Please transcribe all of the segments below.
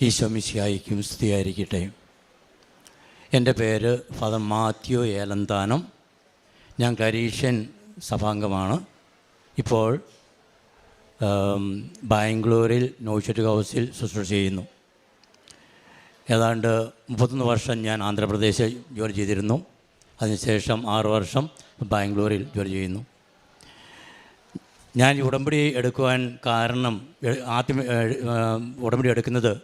ഈശോ മിശിഹായ്ക്കും സ്തുതിയായിരിക്കട്ടെ. എൻ്റെ പേര് ഫാദർ മാത്യു ഏലന്താനം. ഞാൻ കരീഷ്യൻ സഭാംഗമാണ്. ഇപ്പോൾ ബാംഗ്ലൂരിൽ നോയിഷറ്റ് ഹൗസിൽ ശുശ്രൂഷ ചെയ്യുന്നു. ഏതാണ്ട് 31 വർഷം ഞാൻ ആന്ധ്രാപ്രദേശിൽ ജോലി ചെയ്തിരുന്നു. അതിനുശേഷം 6 വർഷം ബാംഗ്ലൂരിൽ ജോലി ചെയ്യുന്നു. ഞാൻ ഉടമ്പടി എടുക്കുവാൻ കാരണം, ആദ്യം ഉടമ്പടി എടുക്കുന്നത്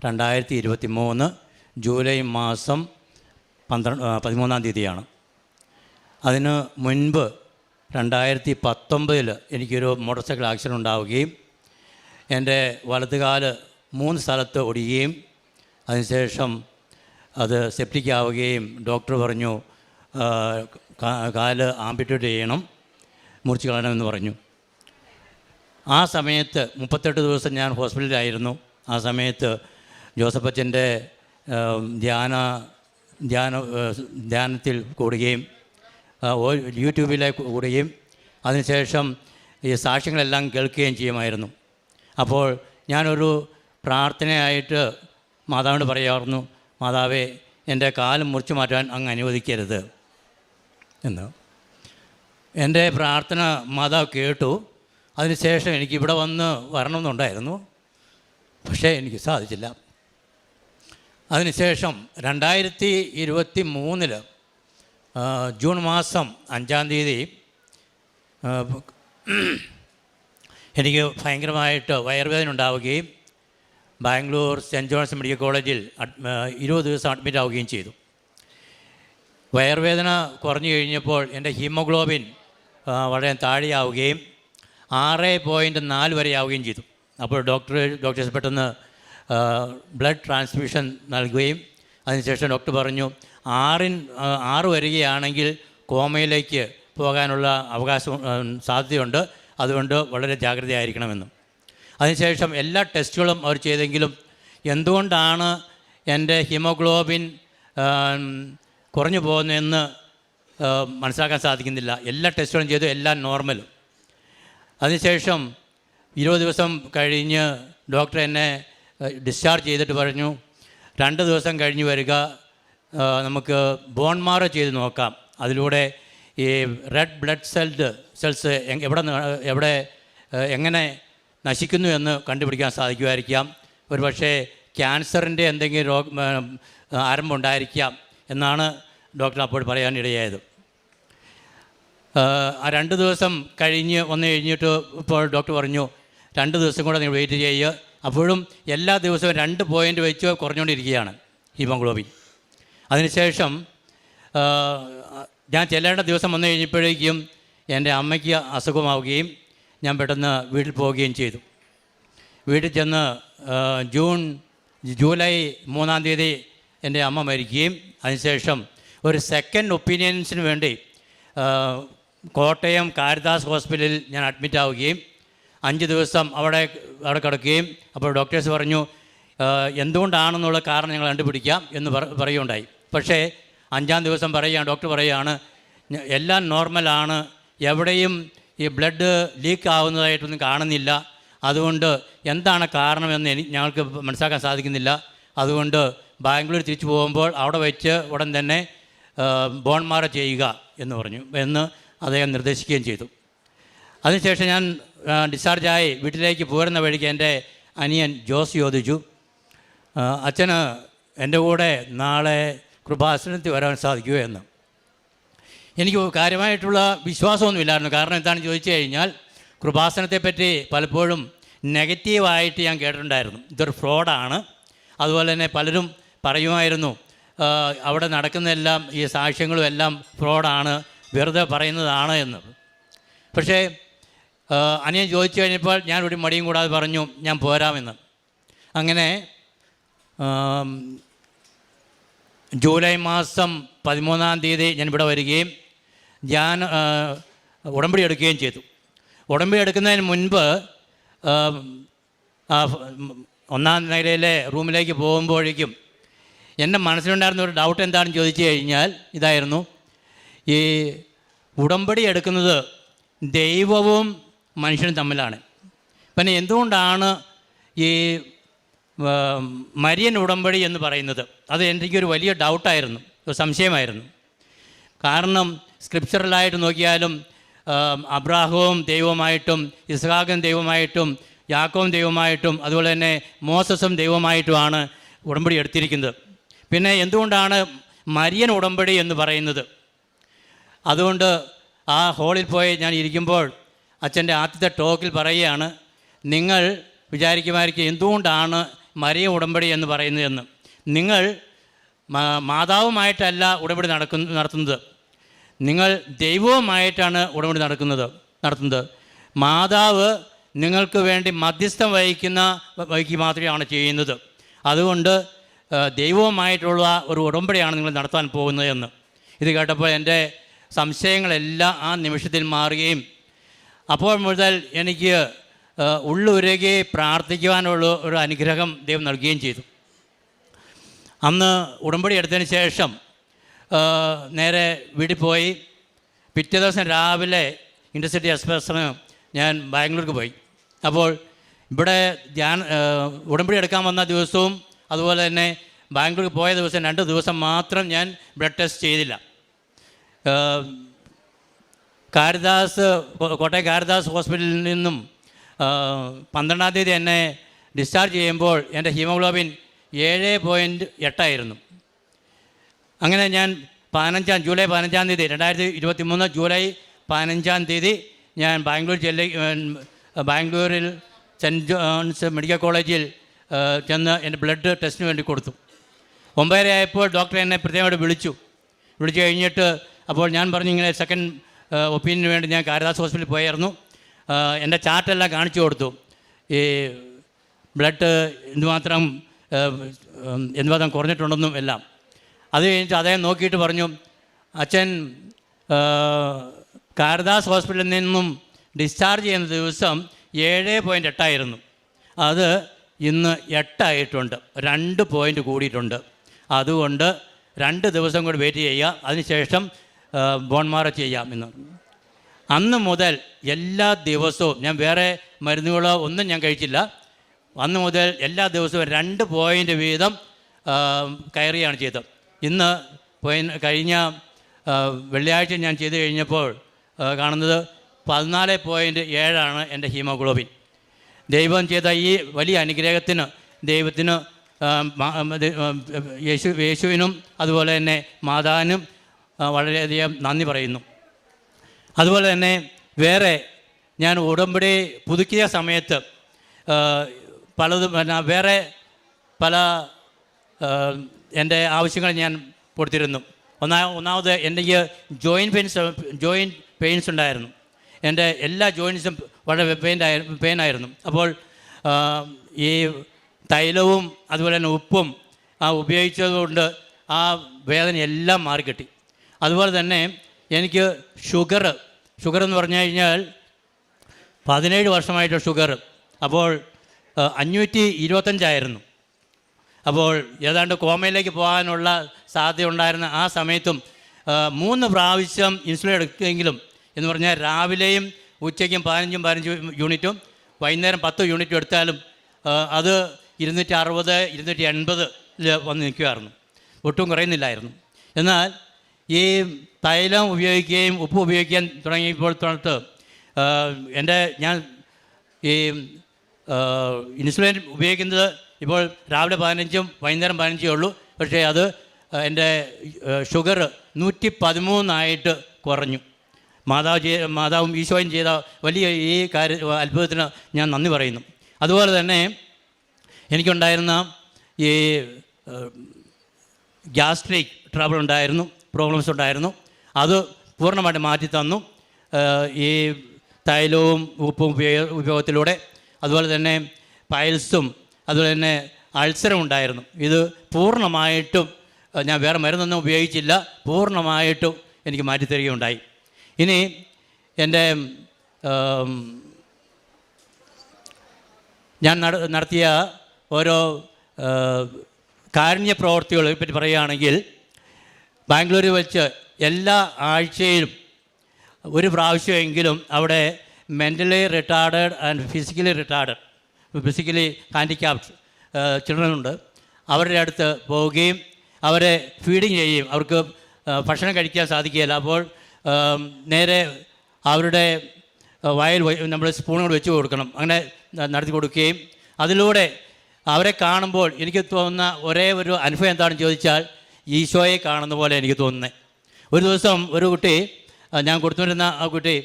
2023 ജൂലൈ മാസം 13-ാം തീയതിയാണ്. അതിന് മുൻപ് 2019 എനിക്കൊരു മോട്ടോർ സൈക്കിൾ ആക്സിഡൻ്റ് ഉണ്ടാവുകയും എൻ്റെ വലതുകാല് 3 സ്ഥലത്ത് ഒടിയുകയും അതിനുശേഷം അത് സെപ്റ്റിക് ആവുകയും ഡോക്ടർ പറഞ്ഞു കാല് ആംപിറ്റ്യൂട്ട് ചെയ്യണം, മുറിച്ച് കളയണമെന്ന് പറഞ്ഞു. ആ സമയത്ത് 38 ദിവസം ഞാൻ ഹോസ്പിറ്റലിലായിരുന്നു. ആ സമയത്ത് ജോസഫ് അച്ഛൻ്റെ ധ്യാനത്തിൽ കൂടുകയും യൂട്യൂബിലേക്ക് കൂടുകയും അതിനുശേഷം ഈ സാക്ഷ്യങ്ങളെല്ലാം കേൾക്കുകയും ചെയ്യുമായിരുന്നു. അപ്പോൾ ഞാനൊരു പ്രാർത്ഥനയായിട്ട് മാതാവിനോട് പറയാറുന്നു, മാതാവേ എൻ്റെ കാല് മുറിച്ച് മാറ്റാൻ അങ്ങ് അനുവദിക്കരുത് എന്ന്. എൻ്റെ പ്രാർത്ഥന മാതാവ് കേട്ടു. അതിനുശേഷം എനിക്കിവിടെ വരണമെന്നുണ്ടായിരുന്നു, പക്ഷേ എനിക്ക് സാധിച്ചില്ല. അതിനുശേഷം 2023 ജൂൺ മാസം 5-ാം തീയതി എനിക്ക് ഭയങ്കരമായിട്ട് വയറുവേദന ഉണ്ടാവുകയും ബാംഗ്ലൂർ സെൻറ്റ് ജോൺസ് മെഡിക്കൽ കോളേജിൽ 20 ദിവസം അഡ്മിറ്റ് ആവുകയും ചെയ്തു. വയറുവേദന കുറഞ്ഞു കഴിഞ്ഞപ്പോൾ എൻ്റെ ഹീമോഗ്ലോബിൻ വളരെ താഴെയാവുകയും 6.4 വരെ ആവുകയും ചെയ്തു. അപ്പോൾ ഡോക്ടേഴ്സ് പെട്ടെന്ന് ബ്ലഡ് ട്രാൻസ്ഫ്യൂഷൻ നൽകുകയും അതിനുശേഷം ഡോക്ടർ പറഞ്ഞു 6 വരികയാണെങ്കിൽ കോമയിലേക്ക് പോകാനുള്ള സാധ്യതയുണ്ട്, അതുകൊണ്ട് വളരെ ജാഗ്രതയായിരിക്കണമെന്നും. അതിനുശേഷം എല്ലാ ടെസ്റ്റുകളും അവർ ചെയ്തെങ്കിലും എന്തുകൊണ്ടാണ് എൻ്റെ ഹീമോഗ്ലോബിൻ കുറഞ്ഞു പോകുന്നതെന്ന് മനസ്സിലാക്കാൻ സാധിക്കുന്നില്ല. എല്ലാ ടെസ്റ്റുകളും ചെയ്തു, എല്ലാം നോർമൽ. അതിനുശേഷം 20 ദിവസം കഴിഞ്ഞ് ഡോക്ടർ എന്നെ ഡിസ്ചാർജ് ചെയ്തിട്ട് പറഞ്ഞു 2 ദിവസം കഴിഞ്ഞ് വരിക, നമുക്ക് ബോൺ മാറോ ചെയ്ത് നോക്കാം. അതിലൂടെ ഈ റെഡ് ബ്ലഡ് സെൽസ് എങ്ങനെ നശിക്കുന്നു എന്ന് കണ്ടുപിടിക്കാൻ സാധിക്കുമായിരിക്കാം. ഒരു പക്ഷേ ക്യാൻസറിൻ്റെ എന്തെങ്കിലും ആരംഭം ഉണ്ടായിരിക്കാം എന്നാണ് ഡോക്ടർ അപ്പോൾ പറയാനിടയായത്. ആ 2 ദിവസം കഴിഞ്ഞിട്ട് ഇപ്പോൾ ഡോക്ടർ പറഞ്ഞു 2 ദിവസം കൂടെ നിങ്ങൾ വെയിറ്റ് ചെയ്യുക. അപ്പോഴും എല്ലാ ദിവസവും 2 പോയിൻ്റ് വെച്ച് കുറഞ്ഞുകൊണ്ടിരിക്കുകയാണ് ഹീമോഗ്ലോബിൻ. അതിനുശേഷം ഞാൻ ചെല്ലേണ്ട ദിവസം വന്നു കഴിഞ്ഞപ്പോഴേക്കും എൻ്റെ അമ്മയ്ക്ക് അസുഖമാവുകയും ഞാൻ പെട്ടെന്ന് വീട്ടിൽ പോവുകയും ചെയ്തു. വീട്ടിൽ ചെന്ന് ജൂലൈ 3-ാം തീയതി എൻ്റെ അമ്മ മരിക്കുകയും അതിനുശേഷം ഒരു സെക്കൻഡ് ഒപ്പീനിയൻസിന് വേണ്ടി കോട്ടയം കാരിതാസ് ഹോസ്പിറ്റലിൽ ഞാൻ അഡ്മിറ്റ് ആവുകയും 5 ദിവസം അവിടെ കിടക്കുകയും അപ്പോൾ ഡോക്ടേഴ്സ് പറഞ്ഞു എന്തുകൊണ്ടാണെന്നുള്ള കാരണം ഞങ്ങൾ കണ്ടുപിടിക്കാം എന്ന് പറയുകയുണ്ടായി. പക്ഷേ 5-ാം ദിവസം ഡോക്ടർ പറയുകയാണ് എല്ലാം നോർമലാണ്, എവിടെയും ഈ ബ്ലഡ് ലീക്ക് ആവുന്നതായിട്ടൊന്നും കാണുന്നില്ല, അതുകൊണ്ട് എന്താണ് കാരണമെന്ന് ഞങ്ങൾക്ക് മനസ്സിലാക്കാൻ സാധിക്കുന്നില്ല, അതുകൊണ്ട് ബാംഗ്ലൂർ തിരിച്ചു പോകുമ്പോൾ അവിടെ വെച്ച് ഉടൻ തന്നെ ബോൺ മാറോ ചെയ്യുക എന്ന് അദ്ദേഹം നിർദ്ദേശിക്കുകയും ചെയ്തു. അതിനുശേഷം ഞാൻ ഡിസ്ചാർജായി വീട്ടിലേക്ക് പോരുന്ന വഴിക്ക് എൻ്റെ അനിയൻ ജോസ് ചോദിച്ചു, അച്ഛന് എൻ്റെ കൂടെ നാളെ കൃപാസനത്തിൽ വരാൻ സാധിക്കുമോ എന്ന്. എനിക്ക് കാര്യമായിട്ടുള്ള വിശ്വാസമൊന്നുമില്ലായിരുന്നു. കാരണം എന്താണെന്ന് ചോദിച്ചു കഴിഞ്ഞാൽ കൃപാസനത്തെപ്പറ്റി പലപ്പോഴും നെഗറ്റീവായിട്ട് ഞാൻ കേട്ടിട്ടുണ്ടായിരുന്നു. ഇതൊരു ഫ്രോഡാണ്. അതുപോലെ തന്നെ പലരും പറയുമായിരുന്നു അവിടെ നടക്കുന്നതെല്ലാം ഈ സാക്ഷ്യങ്ങളും എല്ലാം ഫ്രോഡാണ്, വെറുതെ പറയുന്നതാണ് എന്ന്. പക്ഷേ അനിയൻ ചോദിച്ചു കഴിഞ്ഞപ്പോൾ ഞാൻ ഒരു മടിയും കൂടാതെ പറഞ്ഞു ഞാൻ പോരാമെന്ന്. അങ്ങനെ ജൂലൈ മാസം 13-ാം തീയതി ഞാൻ ഇവിടെ വരികയും ഞാൻ ഉടമ്പടി എടുക്കുകയും ചെയ്തു. ഉടമ്പടി എടുക്കുന്നതിന് മുൻപ് 1-ാം നിലയിലെ റൂമിലേക്ക് പോകുമ്പോഴേക്കും എൻ്റെ മനസ്സിലുണ്ടായിരുന്ന ഒരു ഡൗട്ട് എന്താണെന്ന് ചോദിച്ചു കഴിഞ്ഞാൽ ഇതായിരുന്നു, ഈ ഉടമ്പടി എടുക്കുന്നത് ദൈവവും മനുഷ്യനും തമ്മിലാണ്. പിന്നെ എന്തുകൊണ്ടാണ് ഈ മരിയൻ ഉടമ്പടി എന്ന് പറയുന്നത് അത് എനിക്കൊരു വലിയ ഡൗട്ടായിരുന്നു, ഒരു സംശയമായിരുന്നു. കാരണം സ്ക്രിപ്ചറലായിട്ട് നോക്കിയാലും അബ്രാഹവും ദൈവമായിട്ടും ഇസ്ഹാഖും ദൈവമായിട്ടും യാക്കോബും ദൈവമായിട്ടും അതുപോലെ തന്നെ മോസസും ദൈവമായിട്ടുമാണ് ഉടമ്പടി എടുത്തിരിക്കുന്നത്. പിന്നെ എന്തുകൊണ്ടാണ് മരിയൻ ഉടമ്പടി എന്ന് പറയുന്നത്? അതുകൊണ്ട് ആ ഹോളിൽ പോയി ഞാൻ ഇരിക്കുമ്പോൾ അച്ഛൻ്റെ ആദ്യത്തെ ടോക്കിൽ പറയുകയാണ്, നിങ്ങൾ വിചാരിക്കുമായിരിക്കും എന്തുകൊണ്ടാണ് മരിയൻ ഉടമ്പടി എന്ന് പറയുന്നതെന്ന്. നിങ്ങൾ മാതാവുമായിട്ടല്ല ഉടമ്പടി നടത്തുന്നത്, നിങ്ങൾ ദൈവവുമായിട്ടാണ് ഉടമ്പടി നടത്തുന്നത്. മാതാവ് നിങ്ങൾക്ക് വേണ്ടി മധ്യസ്ഥം വഹിക്കുക മാത്രമാണ് ചെയ്യുന്നത്. അതുകൊണ്ട് ദൈവവുമായിട്ടുള്ള ഒരു ഉടമ്പടിയാണ് നിങ്ങൾ നടത്താൻ പോകുന്നതെന്ന്. ഇത് കേട്ടപ്പോൾ എൻ്റെ സംശയങ്ങളെല്ലാം ആ നിമിഷത്തിൽ മാറുകയും അപ്പോൾ മുതൽ എനിക്ക് ഉള്ളുരുകി പ്രാർത്ഥിക്കുവാനുള്ള ഒരു അനുഗ്രഹം ദൈവം നൽകുകയും ചെയ്തു. അന്ന് ഉടമ്പടി എടുത്തതിന് ശേഷം നേരെ വീട്ടിൽ പോയി പിറ്റേ ദിവസം രാവിലെ ഇൻ്റർസിറ്റി എക്സ്പ്രസ്സിന് ഞാൻ ബാംഗ്ലൂർക്ക് പോയി. അപ്പോൾ ഇവിടെ ഉടമ്പടി എടുക്കാൻ വന്ന ദിവസവും അതുപോലെ തന്നെ ബാംഗ്ലൂർക്ക് പോയ ദിവസം 2 ദിവസം മാത്രം ഞാൻ ബ്ലഡ് ടെസ്റ്റ് ചെയ്തില്ല. കോട്ടയം കാരിദാസ് ഹോസ്പിറ്റലിൽ നിന്നും 12-ാം തീയതി എന്നെ ഡിസ്ചാർജ് ചെയ്യുമ്പോൾ എൻ്റെ ഹീമോഗ്ലോബിൻ 7.8 അങ്ങനെ ഞാൻ ജൂലൈ 15-ാം തീയതി 2023 ജൂലൈ 15-ാം തീയതി ഞാൻ ബാംഗ്ലൂരിൽ സെൻറ്റ് ജോൺസ് മെഡിക്കൽ കോളേജിൽ ചെന്ന് എൻ്റെ ബ്ലഡ് ടെസ്റ്റിന് വേണ്ടി കൊടുത്തു. 9:30 ആയപ്പോൾ ഡോക്ടർ എന്നെ പ്രത്യേകമായിട്ട് വിളിച്ചു കഴിഞ്ഞിട്ട് അപ്പോൾ ഞാൻ പറഞ്ഞു ഇങ്ങനെ സെക്കൻഡ് ഒപ്പീനിയന് വേണ്ടി ഞാൻ കാരിദാസ് ഹോസ്പിറ്റലിൽ പോയായിരുന്നു. എൻ്റെ ചാർട്ടെല്ലാം കാണിച്ചു കൊടുത്തു, ഈ ബ്ലഡ് എന്തുമാത്രം കുറഞ്ഞിട്ടുണ്ടെന്നും എല്ലാം. അത് കഴിഞ്ഞിട്ട് അദ്ദേഹം നോക്കിയിട്ട് പറഞ്ഞു, അച്ഛൻ കാരിദാസ് ഹോസ്പിറ്റലിൽ നിന്നും ഡിസ്ചാർജ് ചെയ്യുന്ന ദിവസം 7.8 അത് ഇന്ന് 8 ആയിട്ടുണ്ട്, 2 പോയിൻ്റ് കൂടിയിട്ടുണ്ട്. അതുകൊണ്ട് 2 ദിവസം കൂടി വെയിറ്റ് ചെയ്യുക, അതിനുശേഷം ബോൺ മാറോ ചെയ്യാം എന്ന്. അന്ന് മുതൽ എല്ലാ ദിവസവും ഞാൻ വേറെ മരുന്നുകളോ ഒന്നും ഞാൻ കഴിച്ചില്ല. അന്ന് മുതൽ എല്ലാ ദിവസവും 2 പോയിൻ്റ് വീതം കയറിയാണ് ചെയ്തത്. ഇന്ന് കഴിഞ്ഞ വെള്ളിയാഴ്ച ഞാൻ ചെയ്ത് കഴിഞ്ഞപ്പോൾ കാണുന്നത് 14.7 എൻ്റെ ഹീമോഗ്ലോബിൻ. ദൈവം ചെയ്ത ഈ വലിയ അനുഗ്രഹത്തിന് ദൈവത്തിന് യേശുവിനും അതുപോലെ തന്നെ മാതാവിനും വളരെയധികം നന്ദി പറയുന്നു. അതുപോലെ തന്നെ വേറെ ഞാൻ ഉടമ്പടി പുതുക്കിയ സമയത്ത് വേറെ പല എൻ്റെ ആവശ്യങ്ങൾ ഞാൻ കൊടുത്തിരുന്നു. ഒന്നാമത് എനിക്ക് ജോയിൻറ്റ് പെയിൻസ് ഉണ്ടായിരുന്നു. എൻ്റെ എല്ലാ ജോയിൻറ്റ്സും വളരെ പെയിനായിരുന്നു. അപ്പോൾ ഈ തൈലവും അതുപോലെ തന്നെ ഉപ്പും ഉപയോഗിച്ചതുകൊണ്ട് ആ വേദന എല്ലാം മാറിക്കിട്ടി. അതുപോലെ തന്നെ എനിക്ക് ഷുഗർ എന്ന് പറഞ്ഞു കഴിഞ്ഞാൽ 17 വർഷമായിട്ട് ഷുഗർ. അപ്പോൾ 525 അപ്പോൾ ഏതാണ്ട് കോമയിലേക്ക് പോകാനുള്ള സാധ്യത ഉണ്ടായിരുന്ന ആ സമയത്തും 3 പ്രാവശ്യം ഇൻസുലിൻ എടുക്കുമെങ്കിലും എന്ന് പറഞ്ഞാൽ രാവിലെയും ഉച്ചയ്ക്കും 15 യൂണിറ്റും വൈകുന്നേരം 10 യൂണിറ്റും എടുത്താലും അത് 260 280 വന്ന് നിൽക്കുമായിരുന്നു, ഒട്ടും കുറയുന്നില്ലായിരുന്നു. എന്നാൽ ഈ തൈലം ഉപയോഗിക്കുകയും ഉപ്പ് ഉപയോഗിക്കാൻ തുടങ്ങിയപ്പോൾ തൊട്ട് ഞാൻ ഈ ഇൻസുലിൻ ഉപയോഗിക്കുന്നത് ഇപ്പോൾ രാവിലെ 15 വൈകുന്നേരം 15 ഉള്ളൂ. പക്ഷേ അത് എൻ്റെ ഷുഗർ 113 കുറഞ്ഞു. മാതാവും ഈശോയും ചെയ്ത വലിയ ഈ അത്ഭുതത്തിന് ഞാൻ നന്ദി പറയുന്നു. അതുപോലെ തന്നെ എനിക്കുണ്ടായിരുന്ന ഈ ഗ്യാസ്ട്രിക് പ്രോബ്ലംസ് ഉണ്ടായിരുന്നു. അത് പൂർണ്ണമായിട്ട് മാറ്റി തന്നു ഈ തൈലവും ഉപ്പും ഉപയോഗത്തിലൂടെ. അതുപോലെ തന്നെ പൈൽസും അതുപോലെ തന്നെ അൾസറും ഉണ്ടായിരുന്നു. ഇത് പൂർണ്ണമായിട്ടും ഞാൻ വേറെ മരുന്നൊന്നും ഉപയോഗിച്ചില്ല, പൂർണ്ണമായിട്ടും എനിക്ക് മാറ്റിത്തരികയുണ്ടായി. ഇനി എൻ്റെ ഞാൻ നടത്തിയ ഓരോ കാരുണ്യ പ്രവർത്തികളെ പറ്റി പറയുകയാണെങ്കിൽ, ബാംഗ്ലൂരിൽ വെച്ച് എല്ലാ ആഴ്ചയിലും ഒരു പ്രാവശ്യമെങ്കിലും അവിടെ mentally retarded and physically handicapped ചിൽഡ്രനുണ്ട്. അവരുടെ അടുത്ത് പോവുകയും അവരെ ഫീഡിങ് ചെയ്യുകയും അവർക്ക് ഭക്ഷണം കഴിക്കാൻ സാധിക്കുകയില്ല. അപ്പോൾ നേരെ അവരുടെ വായിൽ നമ്മൾ സ്പൂണുകൾ വെച്ച് കൊടുക്കണം. അങ്ങനെ നടത്തി കൊടുക്കുകയും അതിലൂടെ അവരെ കാണുമ്പോൾ എനിക്ക് തോന്നുന്ന ഒരേ ഒരു അനുഭവം എന്താണെന്ന് ചോദിച്ചാൽ ഈശോയെ കാണുന്ന പോലെ എനിക്ക് തോന്നുന്നത്. ഒരു ദിവസം ഒരു കുട്ടി, ഞാൻ കൊടുത്തുകൊണ്ടിരുന്ന ആ കുട്ടി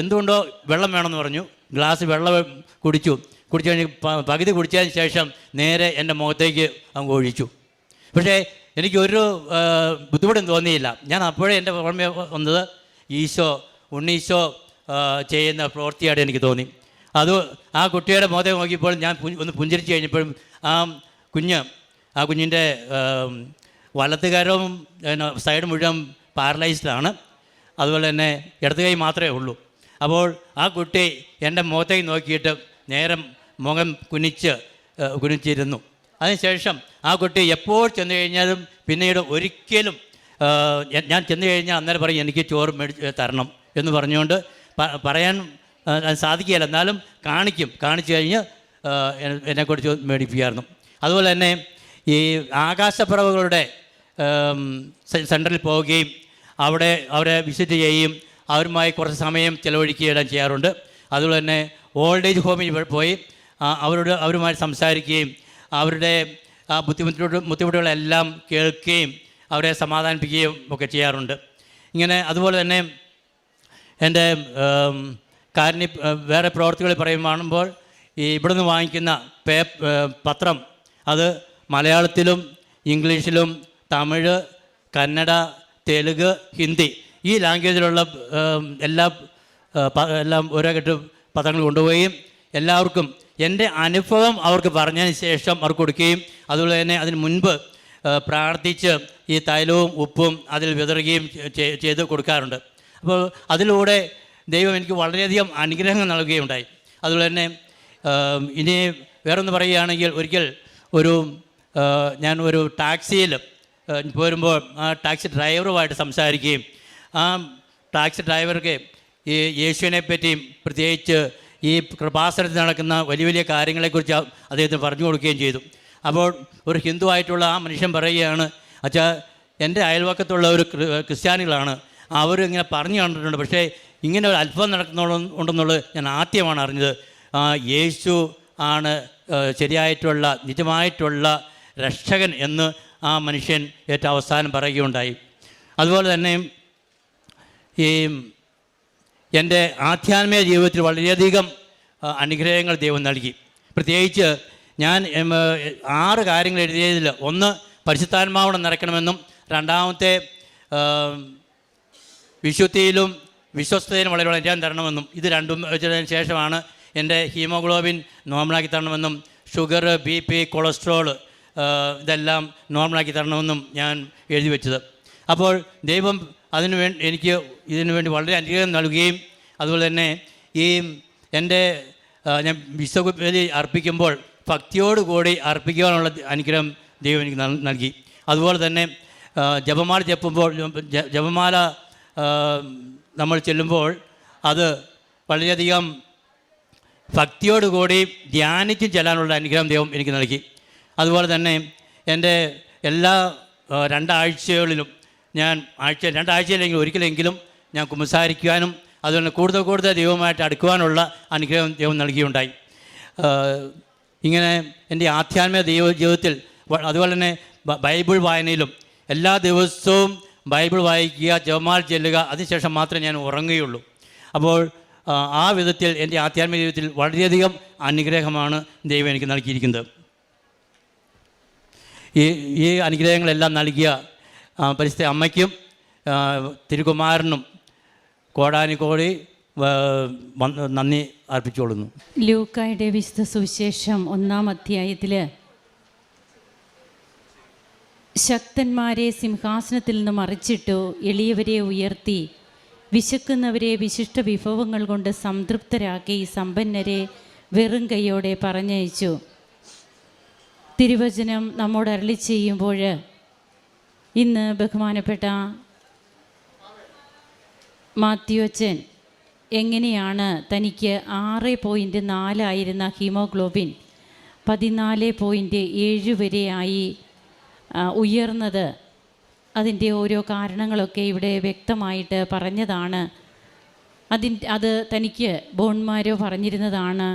എന്തുകൊണ്ടോ വെള്ളം വേണമെന്ന് പറഞ്ഞു. ഗ്ലാസ് വെള്ളം കുടിച്ചു കഴിഞ്ഞ് പകുതി കുടിച്ചതിന് ശേഷം നേരെ എൻ്റെ മുഖത്തേക്ക് അങ്ങ് ഒഴിച്ചു. പക്ഷേ എനിക്കൊരു ബുദ്ധിമുട്ടും തോന്നിയില്ല. ഞാൻ അപ്പോഴേ എൻ്റെ ഓർമ്മ വന്നത് ഉണ്ണീശോ ചെയ്യുന്ന പ്രവൃത്തിയായിട്ട് എനിക്ക് തോന്നി. അത് ആ കുട്ടിയുടെ മുഖത്തേക്ക് നോക്കിയപ്പോൾ ഞാൻ ഒന്ന് പുഞ്ചിരിച്ച് കഴിഞ്ഞപ്പോഴും ആ കുഞ്ഞിൻ്റെ വലത്തുകരവും സൈഡ് മുഴുവൻ പാരലൈസ്ഡാണ്. അതുപോലെ തന്നെ ഇടത് കൈ മാത്രമേ ഉള്ളൂ. അപ്പോൾ ആ കുട്ടി എൻ്റെ മുഖത്തേക്ക് നോക്കിയിട്ട് നേരെ മുഖം കുനിച്ചിരുന്നു. അതിനുശേഷം ആ കുട്ടി എപ്പോൾ ചെന്ന് കഴിഞ്ഞാലും പിന്നീട് ഒരിക്കലും ഞാൻ ചെന്ന് കഴിഞ്ഞാൽ അന്നേരം പറയും എനിക്ക് ചോറ് തരണം എന്ന് പറഞ്ഞുകൊണ്ട് പറയാൻ സാധിക്കുകയില്ല, എന്നാലും കാണിച്ചു കഴിഞ്ഞ് എന്നെക്കുറിച്ച് മേടിപ്പിക്കായിരുന്നു. അതുപോലെ തന്നെ ഈ ആകാശപ്പറവുകളുടെ സെൻറ്ററിൽ പോവുകയും അവരെ വിസിറ്റ് ചെയ്യുകയും അവരുമായി കുറച്ച് സമയം ചിലവഴിക്കുകയും ചെയ്യാറുണ്ട്. അതുപോലെ തന്നെ ഓൾഡ് ഏജ് ഹോമിൽ പോയി അവരുമായി സംസാരിക്കുകയും അവരുടെ ആ ബുദ്ധിമുട്ടുകളെല്ലാം കേൾക്കുകയും അവരെ സമാധാനിപ്പിക്കുകയും ഒക്കെ ചെയ്യാറുണ്ട്. ഇങ്ങനെ അതുപോലെ തന്നെ എൻ്റെ വേറെ പ്രവർത്തികൾ പറയുമ്പോൾ ഇവിടുന്ന് വാങ്ങിക്കുന്ന പത്രം അത് മലയാളത്തിലും ഇംഗ്ലീഷിലും തമിഴ്, കന്നഡ, തെലുങ്ക്, ഹിന്ദി ഈ ലാംഗ്വേജിലുള്ള എല്ലാം ഓരോ കെട്ട് പത്രങ്ങൾ കൊണ്ടുപോവുകയും എല്ലാവർക്കും എൻ്റെ അനുഭവം അവർക്ക് പറഞ്ഞതിന് ശേഷം അവർക്ക് കൊടുക്കുകയും അതുപോലെ തന്നെ അതിന് മുൻപ് പ്രാർത്ഥിച്ച് ഈ തൈലവും ഉപ്പും അതിൽ വിതറുകയും ചെയ്ത് കൊടുക്കാറുണ്ട്. അപ്പോൾ അതിലൂടെ ദൈവം എനിക്ക് വളരെയധികം അനുഗ്രഹങ്ങൾ നൽകുകയുണ്ടായി. അതുപോലെ തന്നെ ഇനി വേറൊന്ന് പറയുകയാണെങ്കിൽ, ഒരിക്കൽ ഞാൻ ഒരു ടാക്സിയിൽ പോരുമ്പോൾ ആ ടാക്സി ഡ്രൈവറുമായിട്ട് സംസാരിക്കുകയും ആ ടാക്സി ഡ്രൈവർക്ക് ഈ യേശുവിനെ പറ്റിയും പ്രത്യേകിച്ച് ഈ കൃപാസനത്തിൽ നടക്കുന്ന വലിയ വലിയ കാര്യങ്ങളെക്കുറിച്ച് അദ്ദേഹത്തിന് പറഞ്ഞു കൊടുക്കുകയും ചെയ്തു. അപ്പോൾ ഒരു ഹിന്ദു ആയിട്ടുള്ള ആ മനുഷ്യൻ പറയുകയാണ്, അച്ഛാ എൻ്റെ അയൽവക്കത്തുള്ള ഒരു ക്രിസ്ത്യാനികളാണ്, അവരിങ്ങനെ പറഞ്ഞു കണ്ടിട്ടുണ്ട്, പക്ഷേ ഇങ്ങനെ ഒരു അത്ഭുതം നടക്കുന്നുണ്ടെന്നുള്ളത് ഞാൻ ആദ്യമാണ് അറിഞ്ഞത്. യേശു ആണ് ശരിയായിട്ടുള്ള നിജമായിട്ടുള്ള രക്ഷകൻ എന്ന് ആ മനുഷ്യൻ ഏറ്റവും അവസാനം പറയുകയുണ്ടായി. അതുപോലെ തന്നെ ഈ എൻ്റെ ആധ്യാത്മിക ജീവിതത്തിൽ വളരെയധികം അനുഗ്രഹങ്ങൾ ദൈവം നൽകി. പ്രത്യേകിച്ച് ഞാൻ 6 കാര്യങ്ങൾ എഴുതിയതിൽ ഒന്ന് പരിശുദ്ധാത്മാവോടെ നിറയ്ക്കണമെന്നും, രണ്ടാമത്തെ വിശുദ്ധിയിലും വിശ്വസ്തയിലും വളരെ ഞാൻ തരണമെന്നും, ഇത് രണ്ടും വെച്ചതിന് ശേഷമാണ് എൻ്റെ ഹീമോഗ്ലോബിൻ നോർമലാക്കി തരണമെന്നും, ഷുഗർ, BP, കൊളസ്ട്രോൾ ഇതെല്ലാം നോർമലാക്കി തരണമെന്നും ഞാൻ എഴുതി വെച്ചത്. അപ്പോൾ ദൈവം എനിക്ക് ഇതിനു വേണ്ടി വളരെ അനുഗ്രഹം നൽകുകയും അതുപോലെ തന്നെ ഈ എൻ്റെ ഞാൻ വിശ്വബലി അർപ്പിക്കുമ്പോൾ ഭക്തിയോടുകൂടി അർപ്പിക്കുവാനുള്ള അനുഗ്രഹം ദൈവം എനിക്ക് നൽകി. അതുപോലെ തന്നെ ജപമാല ജപമാല നമ്മൾ ചെല്ലുമ്പോൾ അത് വളരെയധികം ഭക്തിയോടുകൂടി ധ്യാനിച്ചും ചെല്ലാനുള്ള അനുഗ്രഹം ദൈവം എനിക്ക് നൽകി. അതുപോലെ തന്നെ എൻ്റെ എല്ലാ 2 ആഴ്ചകളിലും ഞാൻ 2 ആഴ്ചയിലെങ്കിലും ഒരിക്കലെങ്കിലും ഞാൻ കുമ്പസാരിക്കുവാനും അതുപോലെ കൂടുതൽ ദൈവമായിട്ട് അടുക്കുവാനുള്ള അനുഗ്രഹം ദൈവം നൽകിയുണ്ടായി. ഇങ്ങനെ എൻ്റെ ആധ്യാത്മിക ജീവിതത്തിൽ അതുപോലെ തന്നെ ബൈബിൾ വായനയിലും എല്ലാ ദിവസവും ബൈബിൾ വായിക്കുക, ജപമാല ചെല്ലുക, അതിനുശേഷം മാത്രമേ ഞാൻ ഉറങ്ങുകയുള്ളൂ. അപ്പോൾ ആ വിധത്തിൽ എൻ്റെ ആധ്യാത്മിക ജീവിതത്തിൽ വളരെയധികം അനുഗ്രഹമാണ് ദൈവം എനിക്ക് നൽകിയിരിക്കുന്നത്. ഈ അനുഗ്രഹങ്ങളെല്ലാം നൽകിയ പരിശുദ്ധ അമ്മയ്ക്കും തിരുകുമാരനും കോടാനുകോടി നന്ദി അർപ്പിച്ചുകൊള്ളുന്നു. ലൂക്കായുടെ വിശുദ്ധ സുവിശേഷം 1-ാം അധ്യായത്തിൽ ശക്തന്മാരെ സിംഹാസനത്തിൽ നിന്ന് മറിച്ചിട്ടു, എളിയവരെ ഉയർത്തി, വിശക്കുന്നവരെ വിശിഷ്ട വിഭവങ്ങൾ കൊണ്ട് സംതൃപ്തരാക്കി, സമ്പന്നരെ വെറും കൈയോടെ പറഞ്ഞയച്ചു. തിരുവചനം നമ്മോട് അരുളി ചെയ്യുമ്പോൾ ഇന്ന് ബഹുമാനപ്പെട്ട മാത്യു അച്ഛൻ എങ്ങനെയാണ് തനിക്ക് 6.4 ഹീമോഗ്ലോബിൻ 14.7 വരെയായി ഉയർന്നത്. അതിൻ്റെ ഓരോ കാരണങ്ങളൊക്കെ ഇവിടെ വ്യക്തമായിട്ട് പറഞ്ഞതാണ്. അത് തനിക്ക് ബോൺമാരോ പറഞ്ഞിരുന്നതാണ്.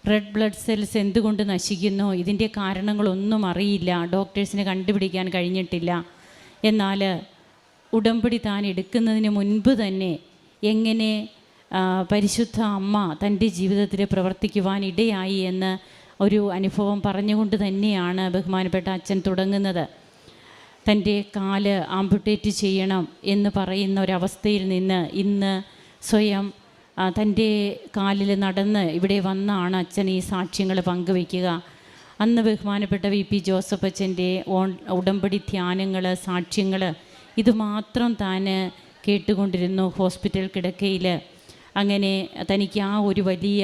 റെഡ് ബ്ലഡ് സെൽസ് എന്തുകൊണ്ട് നശിക്കുന്നു, ഇതിൻ്റെ കാരണങ്ങളൊന്നും അറിയില്ല, ഡോക്ടേഴ്സിന് കണ്ടുപിടിക്കാൻ കഴിഞ്ഞിട്ടില്ല. എന്നാൽ ഉടമ്പടി താൻ എടുക്കുന്നതിന് മുൻപ് തന്നെ എങ്ങനെ പരിശുദ്ധ അമ്മ തൻ്റെ ജീവിതത്തിൽ പ്രവർത്തിക്കുവാൻ ഇടയായി എന്ന് ഒരു അനുഭവം പറഞ്ഞുകൊണ്ട് തന്നെയാണ് ബഹുമാനപ്പെട്ട അച്ഛൻ തുടങ്ങുന്നത്. തൻ്റെ കാല് ആംപുട്ടേറ്റ് ചെയ്യണം എന്ന് പറയുന്ന ഒരവസ്ഥയിൽ നിന്ന് ഇന്ന് സ്വയം തൻ്റെ കാലിൽ നടന്ന് ഇവിടെ വന്നാണ് അച്ഛൻ ഈ സാക്ഷ്യങ്ങൾ പങ്കുവയ്ക്കുക. അന്ന് ബഹുമാനപ്പെട്ട വി പി ജോസഫ് അച്ഛൻ്റെ ഉടമ്പടി ധ്യാനങ്ങൾ, സാക്ഷ്യങ്ങൾ ഇതുമാത്രം താൻ കേട്ടുകൊണ്ടിരുന്നു ഹോസ്പിറ്റൽ കിടക്കയിൽ. അങ്ങനെ തനിക്ക് ആ ഒരു വലിയ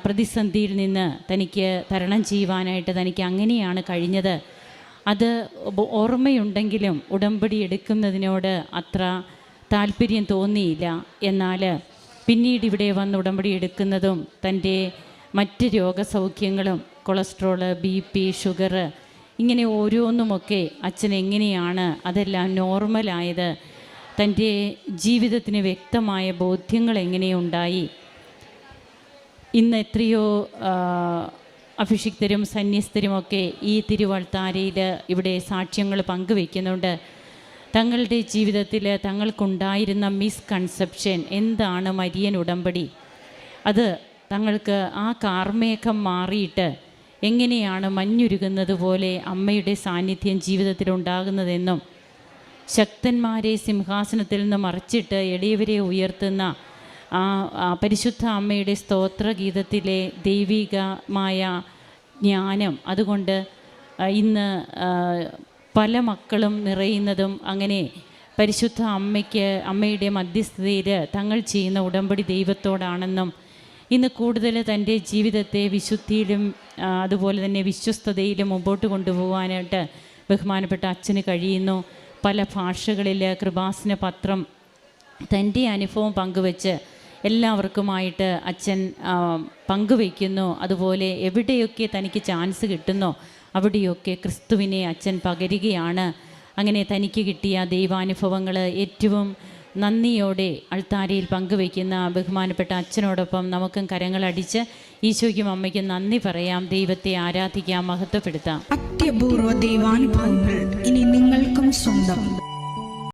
പ്രതിസന്ധിയിൽ നിന്ന് തനിക്ക് തരണം ചെയ്യുവാനായിട്ട് തനിക്ക് അങ്ങനെയാണ് കഴിഞ്ഞത്. അത് ഓർമ്മയുണ്ടെങ്കിലും ഉടമ്പടി എടുക്കുന്നതിനോട് അത്ര താല്പര്യം തോന്നിയില്ല. എന്നാൽ പിന്നീട് ഇവിടെ വന്ന് ഉടമ്പടി എടുക്കുന്നതും തൻ്റെ മറ്റ് രോഗസൗഖ്യങ്ങളും, കൊളസ്ട്രോള്, BP, ഷുഗർ, ഇങ്ങനെ ഓരോന്നുമൊക്കെ അച്ഛൻ എങ്ങനെയാണ് അതെല്ലാം നോർമലായത്, തൻ്റെ ജീവിതത്തിന് വ്യക്തമായ ബോധ്യങ്ങൾ എങ്ങനെയുണ്ടായി. ഇന്ന് എത്രയോ അഭിഷിക്തരും സന്യസ്തരുമൊക്കെ ഈ തിരുവൾത്താരയിൽ ഇവിടെ സാക്ഷ്യങ്ങൾ പങ്കുവയ്ക്കുന്നുണ്ട്. തങ്ങളുടെ ജീവിതത്തിൽ തങ്ങൾക്കുണ്ടായിരുന്ന മിസ്കൺസെപ്ഷൻ എന്താണ് മരിയൻ ഉടമ്പടി, അത് തങ്ങൾക്ക് ആ കാർമേഘം മാറിയിട്ട് എങ്ങനെയാണ് മഞ്ഞുരുകുന്നത് പോലെ അമ്മയുടെ സാന്നിധ്യം ജീവിതത്തിലുണ്ടാകുന്നതെന്നും ശക്തന്മാരെ സിംഹാസനത്തിൽ നിന്ന് മറിച്ചിട്ട് എളിയവരെ ഉയർത്തുന്ന ആ പരിശുദ്ധ അമ്മയുടെ സ്തോത്രഗീതത്തിലെ ദൈവികമായ ജ്ഞാനം, അതുകൊണ്ട് ഇന്ന് പല മക്കളും നിറയുന്നതും അങ്ങനെ പരിശുദ്ധ അമ്മയുടെ മധ്യസ്ഥതയിൽ തങ്ങൾ ചെയ്യുന്ന ഉടമ്പടി ദൈവത്തോടാണെന്നും ഇന്ന് കൂടുതൽ തൻ്റെ ജീവിതത്തെ വിശുദ്ധിയിലും അതുപോലെ തന്നെ വിശ്വസ്തതയിലും മുമ്പോട്ട് കൊണ്ടുപോകാനായിട്ട് ബഹുമാനപ്പെട്ട അച്ഛന് കഴിയുന്നു. പല ഭാഷകളിൽ കൃപാസന പത്രം തൻ്റെ അനുഭവം പങ്കുവെച്ച് എല്ലാവർക്കുമായിട്ട് അച്ഛൻ പങ്കുവയ്ക്കുന്നു. അതുപോലെ എവിടെയൊക്കെ തനിക്ക് ചാൻസ് കിട്ടുന്നോ അവിടെയൊക്കെ ക്രിസ്തുവിനെ അച്ഛൻ പകരുകയാണ്. അങ്ങനെ തനിക്ക് കിട്ടിയ ദൈവാനുഭവങ്ങൾ ഏറ്റവും നന്ദിയോടെ അൾത്താരയിൽ പങ്കുവയ്ക്കുന്ന ബഹുമാനപ്പെട്ട അച്ഛനോടൊപ്പം നമുക്കും കരങ്ങളടിച്ച് ഈശോയ്ക്കും അമ്മയ്ക്കും നന്ദി പറയാം, ദൈവത്തെ ആരാധിക്കാം, മഹത്വപ്പെടുത്താം. അത്യപൂർവ ദൈവാനുഭവങ്ങൾ ഇനി നിങ്ങൾക്കും സ്വന്തം.